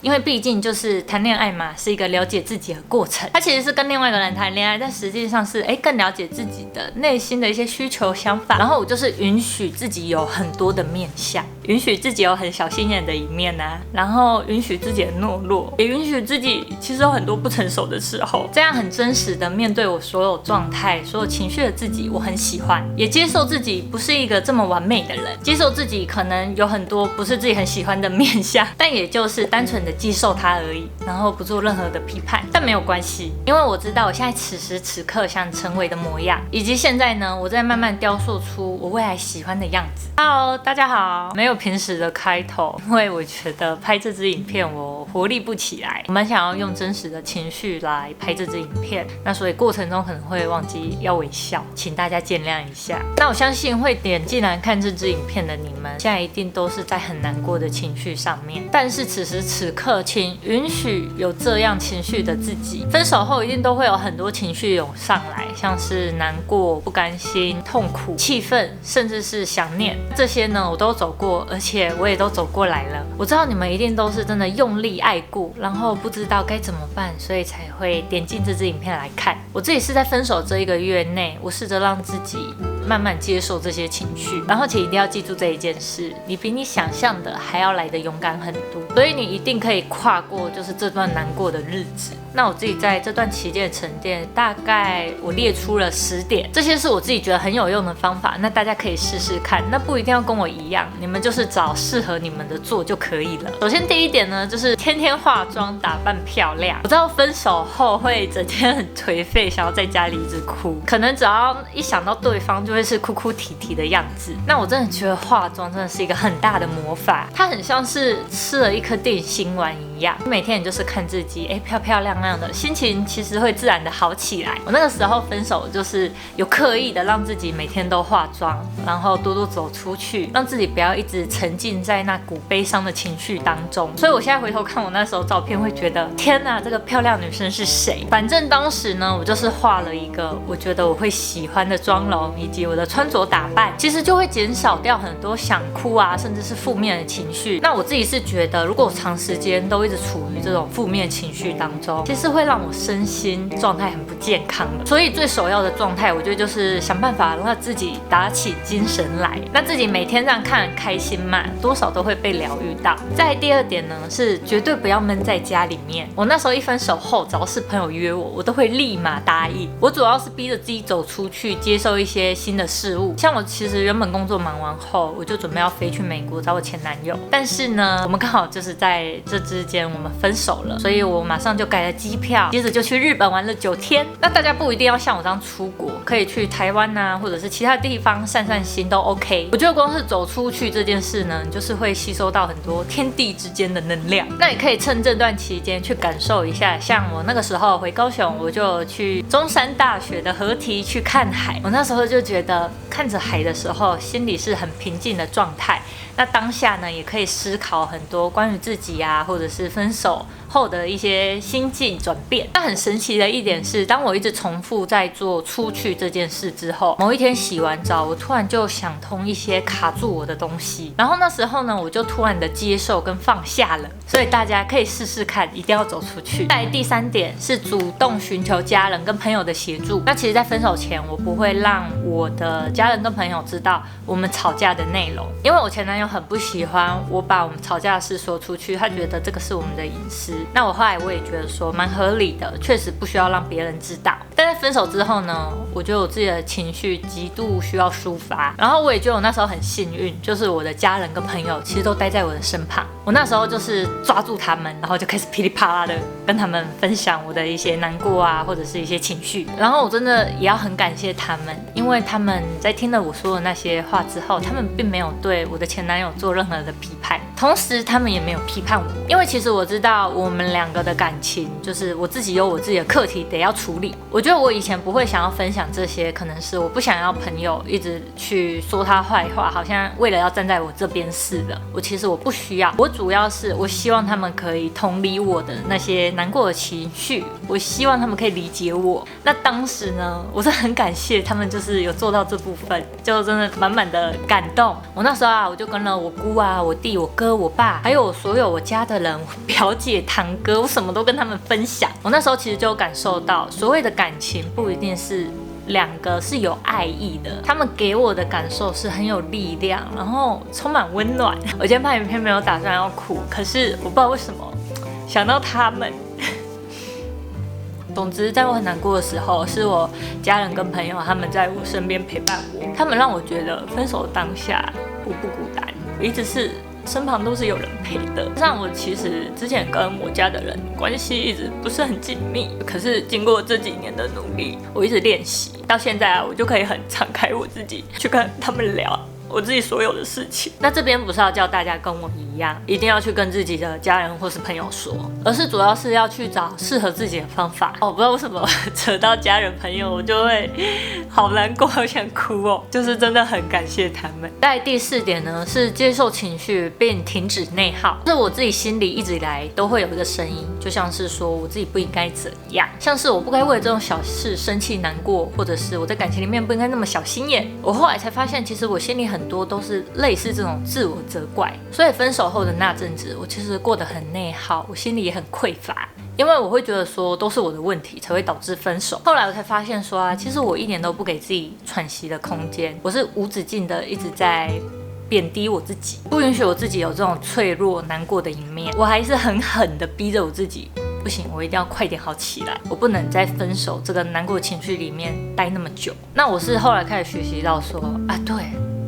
因为毕竟就是谈恋爱嘛，是一个了解自己的过程。他其实是跟另外一个人谈恋爱，但实际上是更了解自己的内心的一些需求想法。然后我就是允许自己有很多的面向，允许自己有很小心眼的一面啊，然后允许自己的懦弱，也允许自己其实有很多不成熟的时候。这样很真实的面对我所有状态、所有情绪的自己，我很喜欢，也接受自己不是一个这么完美的人，接受自己可能有很多不是自己很喜欢的面向，但也就是单纯的接受它而已，然后不做任何的批判。但没有关系，因为我知道我现在此时此刻想成为的模样，以及现在呢，我在慢慢雕塑出我未来喜欢的样子。Hello， 大家好，没有平时的开头，因为我觉得拍这支影片我活力不起来，我蛮想要用真实的情绪来拍这支影片，那所以过程中可能会忘记要微笑，请大家见谅一下。那我相信会点进来看这支影片的你们，现在一定都是在很难过的情绪上面，但是此时此刻，请允许有这样情绪的自己。分手后一定都会有很多情绪涌上来，像是难过、不甘心、痛苦、气愤，甚至是想念。这些呢，我都走过，而且我也都走过来了。我知道你们一定都是真的用力爱过，然后不知道该怎么办，所以才会点进这支影片来看。我自己是在分手这1个月内，我试着让自己慢慢接受这些情绪，然后且一定要记住这一件事，你比你想象的还要来得勇敢很多，所以你一定可以跨过就是这段难过的日子。那我自己在这段期间的沉淀，大概我列出了10点，这些是我自己觉得很有用的方法，那大家可以试试看，那不一定要跟我一样，你们就是找适合你们的做就可以了。首先第一点呢，就是天天化妆打扮漂亮。我知道分手后会整天很颓废，想要在家里一直哭，可能只要一想到对方就会是哭哭啼啼的样子。那我真的觉得化妆真的是一个很大的魔法，它很像是吃了一颗定心丸一样，每天你就是看自己漂漂亮亮的，心情其实会自然的好起来。我那个时候分手就是有刻意的让自己每天都化妆，然后多多走出去，让自己不要一直沉浸在那股悲伤的情绪当中。所以我现在回头看我那时候照片，会觉得天哪，这个漂亮女生是谁？反正当时呢，我就是画了一个我觉得我会喜欢的妆容，以及我的穿着打扮，其实就会减少掉很多想哭啊，甚至是负面的情绪。那我自己是觉得，如果我长时间都一直处于这种负面情绪当中，其实会让我身心状态很不健康的。所以最首要的状态，我觉得就是想办法让自己打起精神来，那自己每天这样看很开心嘛，多少都会被疗愈到。再来第2点呢，是绝对不要闷在家里面。我那时候一分手后，只要是朋友约我，我都会立马答应。我主要是逼着自己走出去，接受一些新的事物。像我其实原本工作忙完后，我就准备要飞去美国找我前男友，但是呢，我们刚好就是在这之间我们分手了，所以我马上就改了机票，接着就去日本玩了9天。那大家不一定要像我这样出国，可以去台湾啊，或者是其他地方散散心都 OK。我觉得光是走出去这件事呢，就是会吸收到很多天地之间的能量。那也可以趁这段期间去感受一下，像我那个时候回高雄，我就去中山大学的河堤去看海。我那时候就觉得看着海的时候，心里是很平静的状态。那当下呢，也可以思考很多关于自己啊，或者是分手后的一些心境转变。那很神奇的一点是，当我一直重复在做出去这件事之后，某一天洗完澡，我突然就想通一些卡住我的东西，然后那时候呢，我就突然的接受跟放下了。所以大家可以试试看，一定要走出去。再来第3点是主动寻求家人跟朋友的协助。那其实在分手前，我不会让我的家人跟朋友知道我们吵架的内容，因为我前男友很不喜欢我把我们吵架的事说出去，他觉得这个是我们的隐私。那我后来我也觉得说蛮合理的，确实不需要让别人知道。但在分手之后呢，我觉得我自己的情绪极度需要抒发，然后我也觉得我那时候很幸运，就是我的家人跟朋友其实都待在我的身旁。我那时候就是抓住他们，然后就开始噼里啪啦的跟他们分享我的一些难过啊，或者是一些情绪。然后我真的也要很感谢他们，因为他们在听了我说的那些话之后，他们并没有对我的前男友做任何的批判，同时他们也没有批判我，因为其实我知道我们2个的感情，就是我自己有我自己的课题得要处理。我觉得我以前不会想要分享这些，可能是我不想要朋友一直去说他坏话，好像为了要站在我这边似的。其实我不需要，我主要是我希望他们可以同理我的那些难过的情绪，我希望他们可以理解我。那当时呢，我是很感谢他们，就是有做到这部分，就真的满满的感动。我那时候啊，我就跟了我姑啊、我弟、我哥、我爸，还有所有我家的人，表姐、堂哥，我什么都跟他们分享。我那时候其实就有感受到，所谓的感情不一定是两个是有爱意的，他们给我的感受是很有力量，然后充满温暖。我今天拍影片没有打算要哭，可是我不知道为什么想到他们。总之，在我很难过的时候，是我家人跟朋友他们在我身边陪伴我，他们让我觉得分手当下我不孤单，我一直是身旁都是有人陪的。像我其实之前跟我家的人关系一直不是很紧密，可是经过这几年的努力，我一直练习，到现在啊，我就可以很敞开我自己去跟他们聊我自己所有的事情。那这边不是要叫大家跟我一样，一定要去跟自己的家人或是朋友说，而是主要是要去找适合自己的方法。我不知道为什么扯到家人朋友，我就会好难过，好想哭哦。就是真的很感谢他们。在第4点呢，是接受情绪并停止内耗。是我自己心里一直以来都会有一个声音，就像是说我自己不应该怎样，像是我不该为了这种小事生气难过，或者是我在感情里面不应该那么小心眼。我后来才发现，其实我心里很多都是类似这种自我责怪，所以分手后的那阵子，我其实过得很内耗，我心里也很匮乏，因为我会觉得说都是我的问题才会导致分手。后来我才发现说啊，其实我一点都不给自己喘息的空间，我是无止境的一直在贬低我自己，不允许我自己有这种脆弱难过的一面，我还是很狠的逼着我自己，不行，我一定要快点好起来，我不能在分手这个难过的情绪里面待那么久。那我是后来开始学习到说啊，对，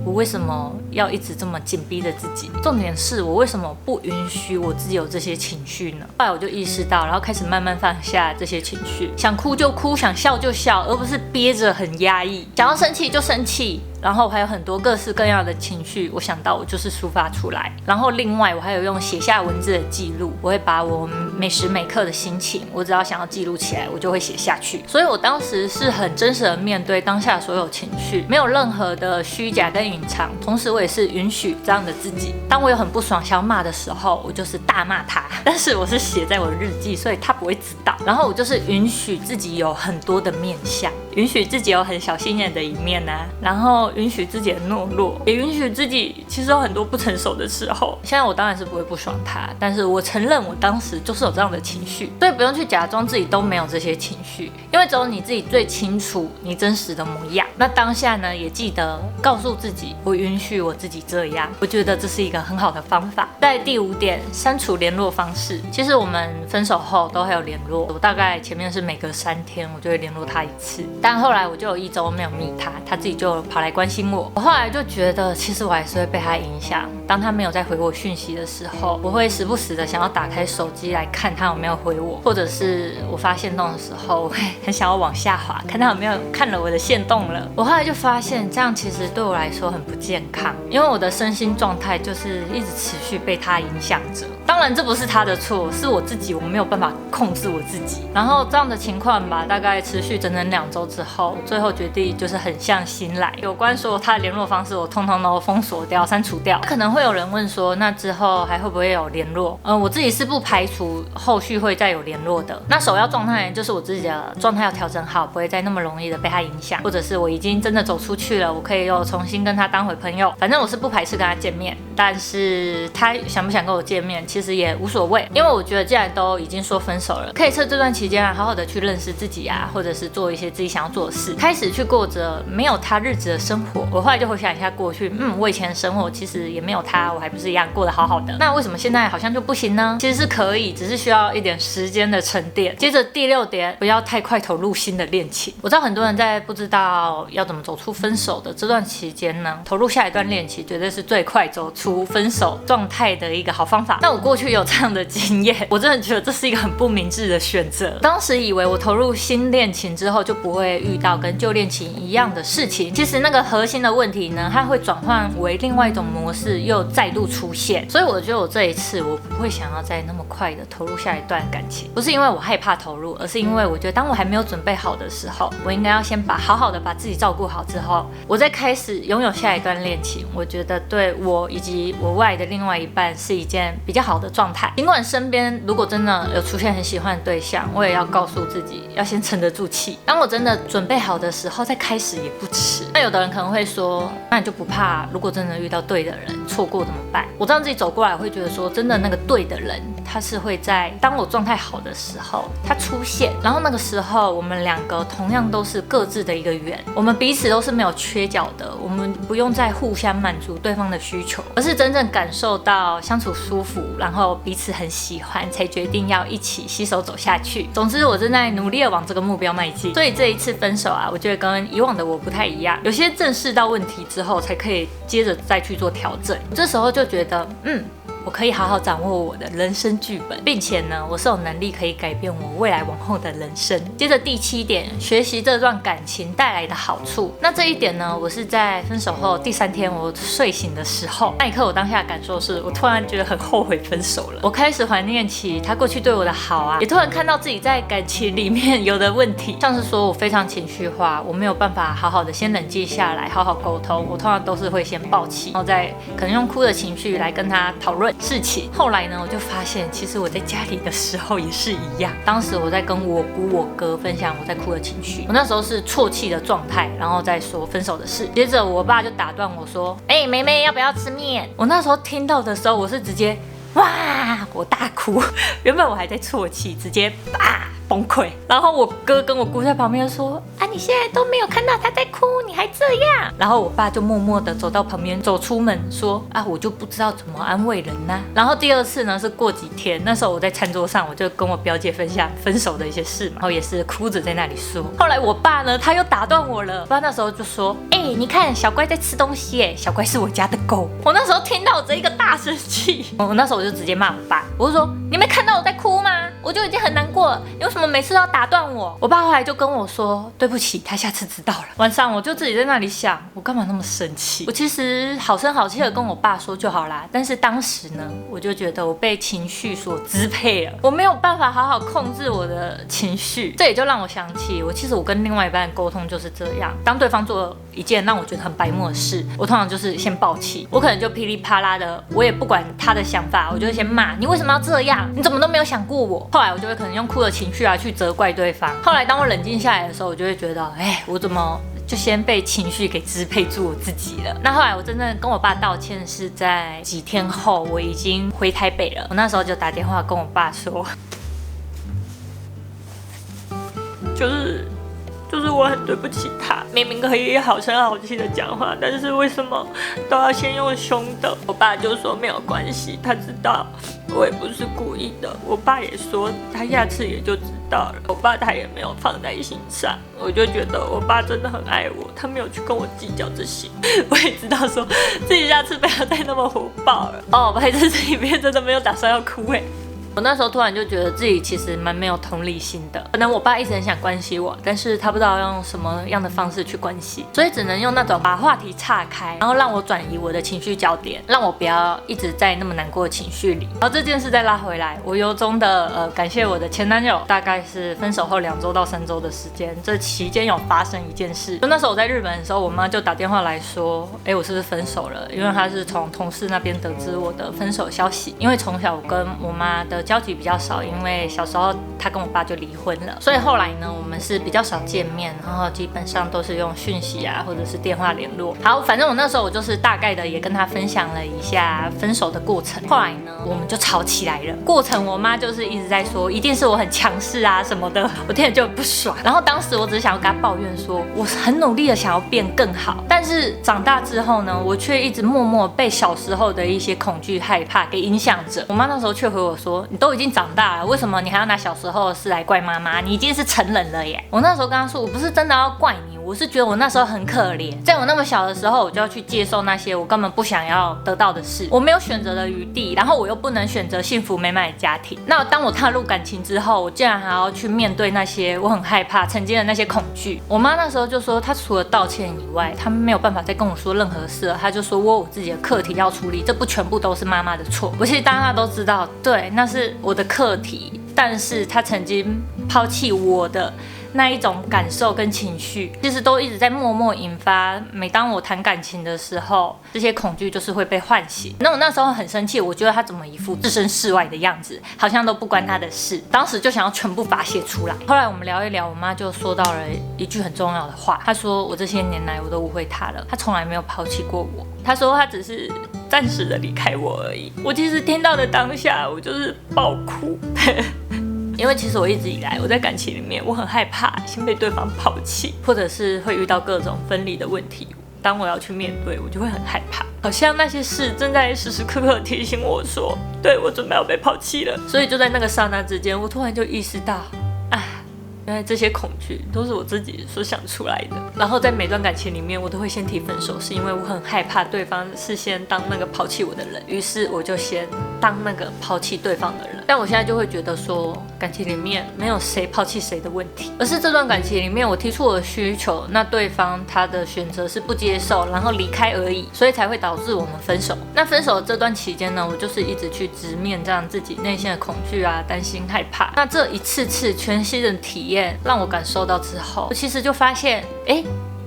我为什么要一直这么紧逼着自己？重点是我为什么不允许我自己有这些情绪呢？后来我就意识到，然后开始慢慢放下这些情绪，想哭就哭，想笑就笑，而不是憋着很压抑，想要生气就生气。然后还有很多各式各样的情绪，我想到我就是抒发出来。然后另外我还有用写下文字的记录，我会把我每时每刻的心情，我只要想要记录起来，我就会写下去。所以我当时是很真实的面对当下所有情绪，没有任何的虚假跟隐藏。同时我也是允许这样的自己。当我有很不爽想要骂的时候，我就是大骂他，但是我是写在我的日记，所以他不会知道。然后我就是允许自己有很多的面向，允许自己有很小心眼的一面啊，然后允许自己的懦弱，也允许自己其实有很多不成熟的时候。现在我当然是不会不爽他，但是我承认我当时就是有这样的情绪，所以不用去假装自己都没有这些情绪，因为只有你自己最清楚你真实的模样。那当下呢，也记得告诉自己，我允许我自己这样，我觉得这是一个很好的方法。在第5点，删除联络方式。其实我们分手后都还有联络，我大概前面是每隔3天我就会联络他1次，但后来我就有1周没有密他，他自己就跑来关心我。我后来就觉得，其实我还是会被他影响。当他没有再回我讯息的时候，我会时不时的想要打开手机来看他有没有回我，或者是我发限动的时候，我会很想要往下滑，看他有没有看了我的限动了。我后来就发现，这样其实对我来说很不健康，因为我的身心状态就是一直持续被他影响着。当然这不是他的错，是我自己，我没有办法控制我自己。然后这样的情况吧，大概持续整整2周之后，最后决定就是狠下心来，有关说他的联络方式我通通都封锁掉、删除掉。可能会有人问说，那之后还会不会有联络？我自己是不排除后续会再有联络的。那首要状态就是我自己的状态要调整好，不会再那么容易的被他影响，或者是我已经真的走出去了，我可以又重新跟他当回朋友。反正我是不排斥跟他见面，但是他想不想跟我见面，其实也无所谓，因为我觉得既然都已经说分手了，可以趁这段期间好好的去认识自己啊，或者是做一些自己想要做的事，开始去过着没有他日子的生活。我后来就回想一下过去，我以前的生活其实也没有他，我还不是一样过得好好的。那为什么现在好像就不行呢？其实是可以，只是需要一点时间的沉淀。接着第6点，不要太快投入新的恋情。我知道很多人在不知道要怎么走出分手的这段期间呢，投入下一段恋情绝对是最快走出除分手状态的一个好方法。那我过去有这样的经验，我真的觉得这是一个很不明智的选择。当时以为我投入新恋情之后就不会遇到跟旧恋情一样的事情，其实那个核心的问题呢，它会转换为另外一种模式又再度出现。所以我觉得我这一次我不会想要再那么快的投入下一段感情，不是因为我害怕投入，而是因为我觉得当我还没有准备好的时候，我应该要先好好的把自己照顾好之后，我再开始拥有下一段恋情。我觉得对我以及我未来的另外一半是一件比较好的状态。尽管身边如果真的有出现很喜欢的对象，我也要告诉自己要先沉得住气，当我真的准备好的时候再开始也不迟。那有的人可能会说，那你就不怕如果真的遇到对的人错过怎么办？我这样自己走过来会觉得说，真的那个对的人他是会在当我状态好的时候他出现，然后那个时候我们两个同样都是各自的一个圆，我们彼此都是没有缺角的，我们不用再互相满足对方的需求，而是真正感受到相处舒服，然后彼此很喜欢，才决定要一起携手走下去。总之我正在努力的往这个目标迈进。所以这一次分手啊，我觉得跟以往的我不太一样，有些正视到问题之后才可以接着再去做调整。这时候就觉得我可以好好掌握我的人生剧本，并且呢，我是有能力可以改变我未来往后的人生。接着第7点，学习这段感情带来的好处。那这一点呢，我是在分手后第3天我睡醒的时候，那一刻我当下的感受是我突然觉得很后悔分手了。我开始怀念起他过去对我的好啊，也突然看到自己在感情里面有的问题，像是说我非常情绪化，我没有办法好好的先冷静下来，好好沟通，我通常都是会先爆气，然后再可能用哭的情绪来跟他讨论事情。后来呢，我就发现其实我在家里的时候也是一样。当时我在跟我姑我哥分享我在哭的情绪，我那时候是啜泣的状态，然后再说分手的事。接着我爸就打断我说，妹妹要不要吃面？我那时候听到的时候，我是直接哇，我大哭。原本我还在啜泣，直接崩溃。然后我哥跟我姑在旁边说，你现在都没有看到他在哭，你还这样。然后我爸就默默的走到旁边，走出门说，我就不知道怎么安慰人呢。然后第2次呢是过几天，那时候我在餐桌上，我就跟我表姐分享分手的一些事嘛，然后也是哭着在那里说。后来我爸呢，他又打断我了。我爸那时候就说，你看小乖在吃东西耶，小乖是我家的狗。我那时候听到这一个大生气，我那时候我就直接骂我爸，我就说，你没看到我在哭吗？我就已经很难过了，你为什么每次都要打断我？我爸后来就跟我说，对不起，他下次知道了。晚上我就自己在那里想，我干嘛那么生气？我其实好声好气的跟我爸说就好啦，但是当时呢，我就觉得我被情绪所支配了，我没有办法好好控制我的情绪。这也就让我想起，其实我跟另外一半的沟通就是这样，当对方做一件让我觉得很白目的事，我通常就是先爆气，我可能就噼里啪啦的，我也不管他的想法，我就会先骂你为什么要这样，你怎么都没有想过我。后来我就会可能用哭的情绪去责怪对方。后来当我冷静下来的时候，我就会觉得，我怎么就先被情绪给支配住我自己了。那后来我真正跟我爸道歉是在几天后，我已经回台北了。我那时候就打电话跟我爸说，就是我很对不起他，明明可以好声好气的讲话，但是为什么都要先用凶的？我爸就说没有关系，他知道我也不是故意的。我爸也说他下次也就知道了。我爸他也没有放在心上，我就觉得我爸真的很爱我，他没有去跟我计较这些。我也知道说自己下次不要再那么火爆了。白痴这里面真的没有打算要哭我那时候突然就觉得自己其实蛮没有同理心的，可能我爸一直很想关心我，但是他不知道要用什么样的方式去关心，所以只能用那种把话题岔开，然后让我转移我的情绪焦点，让我不要一直在那么难过的情绪里。然后这件事再拉回来，我由衷的感谢我的前男友，大概是分手后2周到3周的时间，这期间有发生一件事，就那时候我在日本的时候，我妈就打电话来说，我是不是分手了？因为她是从同事那边得知我的分手消息，因为从小我跟我妈的交集比较少，因为小时候她跟我爸就离婚了，所以后来呢，我们是比较少见面，然后基本上都是用讯息啊，或者是电话联络。好，反正我那时候我就是大概的也跟她分享了一下分手的过程。后来呢，我们就吵起来了。过程我妈就是一直在说，一定是我很强势啊什么的，我听了就很不爽。然后当时我只是想要跟她抱怨说，我很努力的想要变更好，但是长大之后呢，我却一直默默被小时候的一些恐惧、害怕给影响着。我妈那时候却回我说，你都已经长大了，为什么你还要拿小时候的事来怪妈妈？你已经是成人了耶。我那时候跟她说，我不是真的要怪你，我是觉得我那时候很可怜，在我那么小的时候，我就要去接受那些我根本不想要得到的事，我没有选择的余地，然后我又不能选择幸福美满的家庭。那当我踏入感情之后，我竟然还要去面对那些我很害怕曾经的那些恐惧。我妈那时候就说，她除了道歉以外，她没有办法再跟我说任何事了。她就说我自己的课题要处理，这不全部都是妈妈的错。我其实大家都知道，对，那是我的课题，但是她曾经抛弃我的那一种感受跟情绪，其实都一直在默默引发。每当我谈感情的时候，这些恐惧就是会被唤醒。那我那时候很生气，我觉得他怎么一副置身事外的样子，好像都不关他的事。当时就想要全部发泄出来。后来我们聊一聊，我妈就说到了一句很重要的话，她说我这些年来我都误会她了，她从来没有抛弃过我。她说她只是暂时的离开我而已。我其实听到的当下，我就是爆哭。因为其实我一直以来我在感情里面，我很害怕先被对方抛弃，或者是会遇到各种分离的问题。当我要去面对，我就会很害怕，好像那些事正在时时刻刻提醒我说，对，我准备要被抛弃了。所以就在那个刹那之间，我突然就意识到，原来这些恐惧都是我自己所想出来的。然后在每段感情里面，我都会先提分手，是因为我很害怕对方是先当那个抛弃我的人，于是我就先当那个抛弃对方的人。但我现在就会觉得说，感情里面没有谁抛弃谁的问题，而是这段感情里面我提出我的需求，那对方他的选择是不接受，然后离开而已，所以才会导致我们分手。那分手这段期间呢，我就是一直去直面这样自己内心的恐惧啊、担心、害怕。那这一次次全新的体验让我感受到之后，我其实就发现，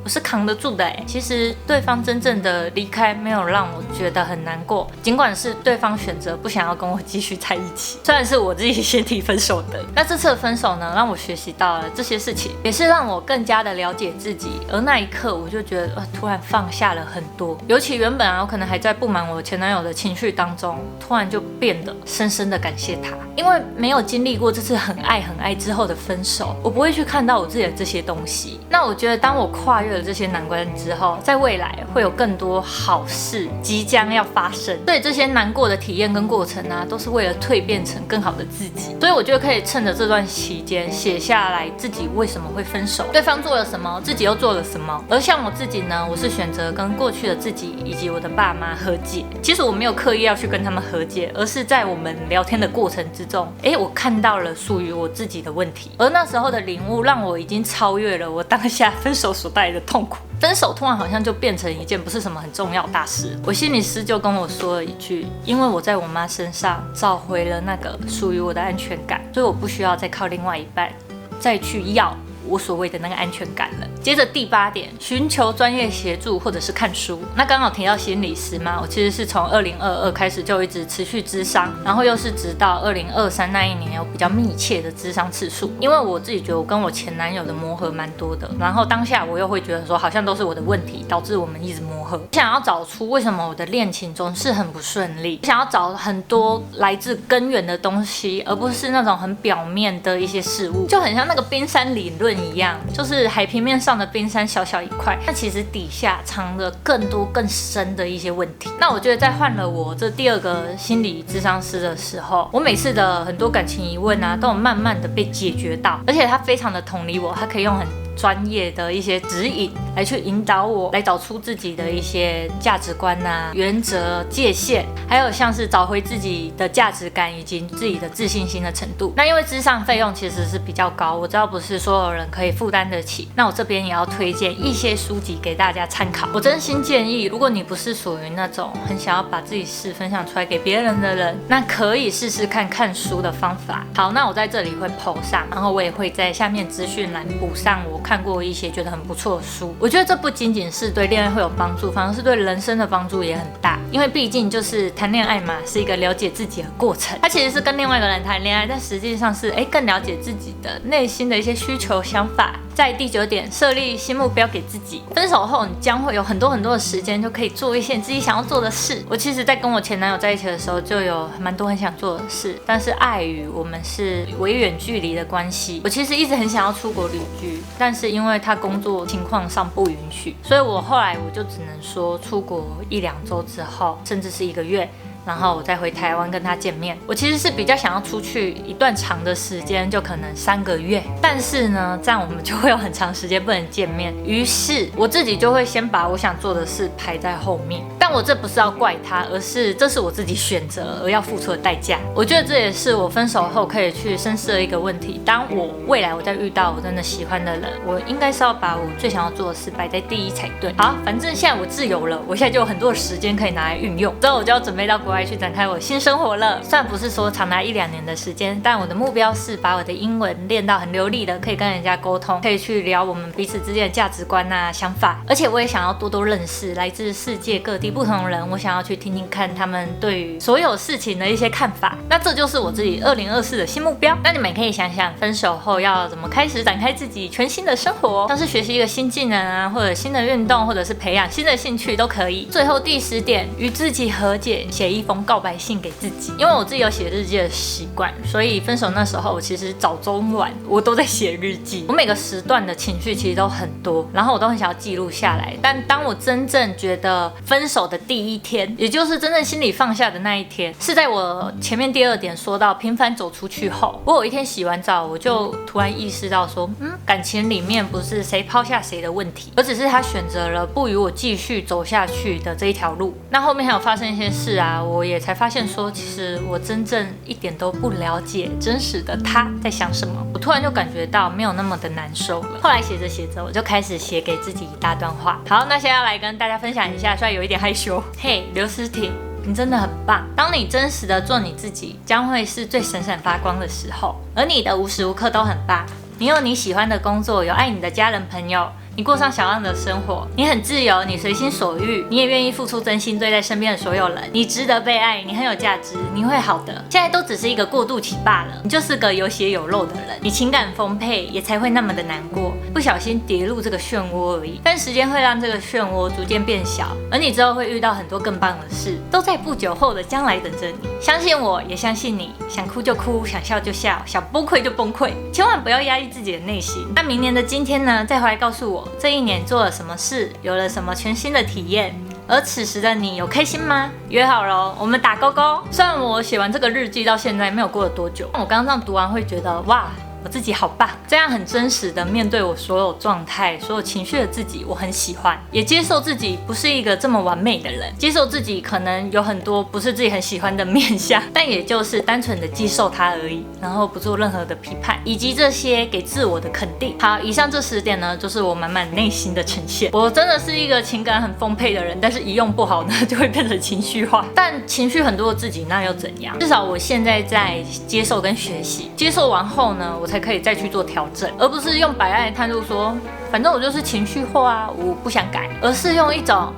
我是扛得住的。其实对方真正的离开没有让我觉得很难过，尽管是对方选择不想要跟我继续在一起，虽然是我自己先提分手的。那这次的分手呢，让我学习到了这些事情，也是让我更加的了解自己。而那一刻我就觉得突然放下了很多，尤其原本我可能还在不满我前男友的情绪当中，突然就变得深深的感谢他。因为没有经历过这次很爱之后的分手，我不会去看到我自己的这些东西。那我觉得当我跨越了这些难关之后，在未来会有更多好事即将要发生，所以这些难过的体验跟过程都是为了蜕变成更好的自己。所以我觉得可以趁着这段期间写下来自己为什么会分手，对方做了什么，自己又做了什么。而像我自己呢，我是选择跟过去的自己以及我的爸妈和解。其实我没有刻意要去跟他们和解，而是在我们聊天的过程之中，我看到了属于我自己的问题。而那时候的领悟让我已经超越了我当下分手所带来的痛苦。分手突然好像就变成一件不是什么很重要的大事。我心理师就跟我说了一句，因为我在我妈身上找回了那个属于我的安全感，所以我不需要再靠另外一半再去要我所谓的那个安全感了。接着第8点，寻求专业协助或者是看书。那刚好提到心理师嘛，我其实是从2022开始就一直持续諮商，然后又是直到2023那一年有比较密切的諮商次数。因为我自己觉得我跟我前男友的磨合蛮多的，然后当下我又会觉得说好像都是我的问题导致我们一直磨合。想要找出为什么我的恋情总是很不顺利，想要找很多来自根源的东西，而不是那种很表面的一些事物，就很像那个冰山理论一样，就是海平面上的冰山小小一块，那其实底下藏着更多更深的一些问题。那我觉得在换了我这第2个心理咨商师的时候，我每次的很多感情疑问都有慢慢的被解决到，而且他非常的同理我，他可以用很专业的一些指引来去引导我，来找出自己的一些价值观原则、界限，还有像是找回自己的价值感以及自己的自信心的程度。那因为諮商费用其实是比较高，我知道不是所有人可以负担得起，那我这边也要推荐一些书籍给大家参考。我真心建议，如果你不是属于那种很想要把自己事分享出来给别人的人，那可以试试看看书的方法。好，那我在这里会 po 上，然后我也会在下面资讯栏补上我看过一些觉得很不错的书。我觉得这不仅仅是对恋爱会有帮助，反而是对人生的帮助也很大。因为毕竟就是谈恋爱嘛，是一个了解自己的过程。它其实是跟另外一个人谈恋爱，但实际上是更了解自己的内心的一些需求、想法。在第9点，设立新目标给自己。分手后，你将会有很多的时间，就可以做一些你自己想要做的事。我其实在跟我前男友在一起的时候，就有蛮多很想做的事，但是碍于我们是微远距离的关系，我其实一直很想要出国旅居，但是因为他工作情况上不允许，所以我后来就只能说出国1-2周之后，甚至是1个月然后我再回台湾跟他见面。我其实是比较想要出去一段长的时间，就可能3个月，但是呢，这样我们就会有很长时间不能见面，于是我自己就会先把我想做的事排在后面。但我这不是要怪他，而是这是我自己选择而要付出的代价。我觉得这也是我分手后可以去深思的一个问题。当我未来我再遇到我真的喜欢的人，我应该是要把我最想要做的事摆在第一才对。好，反正现在我自由了，我现在就有很多的时间可以拿来运用。之后我就要准备到国外去展开我新生活了。虽然不是说长达1-2年的时间，但我的目标是把我的英文练到很流利的，可以跟人家沟通，可以去聊我们彼此之间的价值观啊、想法。而且我也想要多多认识来自世界各地不同的人，我想要去听听看他们对于所有事情的一些看法。那这就是我自己2024的新目标。那你们也可以想想，分手后要怎么开始展开自己全新的生活，像是学习一个新技能啊，或者新的运动，或者是培养新的兴趣都可以。最后第10点，与自己和解，写一封告白信给自己。因为我自己有写日记的习惯，所以分手那时候，我其实早中晚我都在写日记。我每个时段的情绪其实都很多，然后我都很想要记录下来。但当我真正觉得分手的第1天，也就是真正心里放下的那一天，是在我前面第2点说到频繁走出去后。我有一天洗完澡，我就突然意识到说，感情里面不是谁抛下谁的问题，而只是他选择了不与我继续走下去的这一条路。那后面还有发生一些事啊，我也才发现说，其实我真正一点都不了解真实的他在想什么。我突然就感觉到没有那么的难受了。后来写着写着，我就开始写给自己一大段话。好，那现在要来跟大家分享一下，虽然有一点害羞。嘿，刘诗婷，你真的很棒。当你真实的做你自己，将会是最闪闪发光的时候。而你的无时无刻都很棒。你有你喜欢的工作，有爱你的家人朋友，你过上想要的生活，你很自由，你随心所欲，你也愿意付出真心对待身边的所有人，你值得被爱，你很有价值，你会好的。现在都只是一个过渡期罢了，你就是个有血有肉的人，你情感丰沛，也才会那么的难过，不小心跌入这个漩涡而已。但时间会让这个漩涡逐渐变小，而你之后会遇到很多更棒的事，都在不久后的将来等着你。相信我，也相信你，想哭就哭，想笑就笑，想崩溃就崩溃，千万不要压抑自己的内心。那明年的今天呢，再回来告诉我这一年做了什么事，有了什么全新的体验，而此时的你有开心吗？约好了，我们打勾勾。虽然我写完这个日记到现在没有过了多久，我刚刚这样读完会觉得哇，我自己好棒，这样很真实的面对我所有状态、所有情绪的自己，我很喜欢，也接受自己不是一个这么完美的人，接受自己可能有很多不是自己很喜欢的面向，但也就是单纯的接受它而已，然后不做任何的批判，以及这些给自我的肯定。好，以上这10点呢，就是我满满内心的呈现。我真的是一个情感很丰沛的人，但是一用不好呢，就会变成情绪化。但情绪很多的自己那又怎样？至少我现在在接受跟学习，接受完后呢，我才可以再去做调整，而不是用摆烂的态度说，反正我就是情绪化啊，我不想改，而是用一种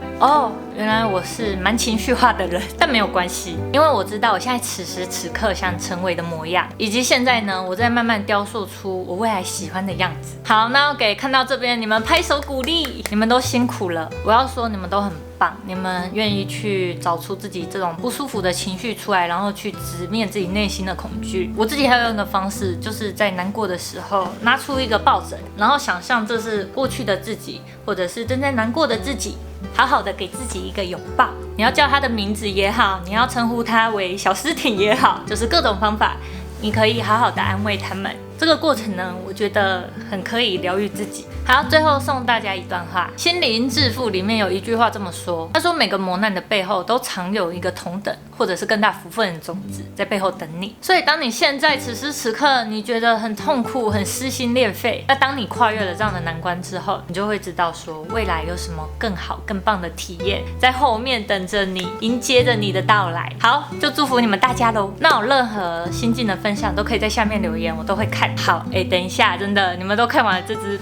原来我是蛮情绪化的人，但没有关系，因为我知道我现在此时此刻想成为的模样，以及现在呢，我在慢慢雕塑出我未来喜欢的样子。好，那我给看到这边你们拍手鼓励，你们都辛苦了，我要说你们都很棒，你们愿意去找出自己这种不舒服的情绪出来，然后去直面自己内心的恐惧。我自己还有一个方式，就是在难过的时候拿出一个抱枕，然后想象这是过去的自己，或者是正在难过的自己，好好的给自己一个拥抱。你要叫他的名字也好，你要称呼他为小诗婷也好，就是各种方法，你可以好好的安慰他们。这个过程呢，我觉得很可以疗愈自己。好，最后送大家一段话，《心灵致富》里面有一句话这么说，他说每个磨难的背后都藏有一个同等或者是更大福分的种子在背后等你。所以当你现在此时此刻你觉得很痛苦、很撕心裂肺，那当你跨越了这样的难关之后，你就会知道说未来有什么更好、更棒的体验在后面等着你，迎接着你的到来。好，就祝福你们大家喽。那有任何新进的分享都可以在下面留言，我都会看。好，等一下，真的，你们都看完了这支，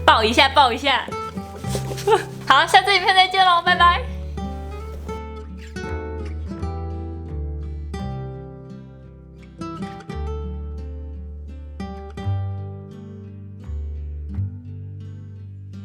抱一下，抱一下。好，下次影片再见喽，拜拜。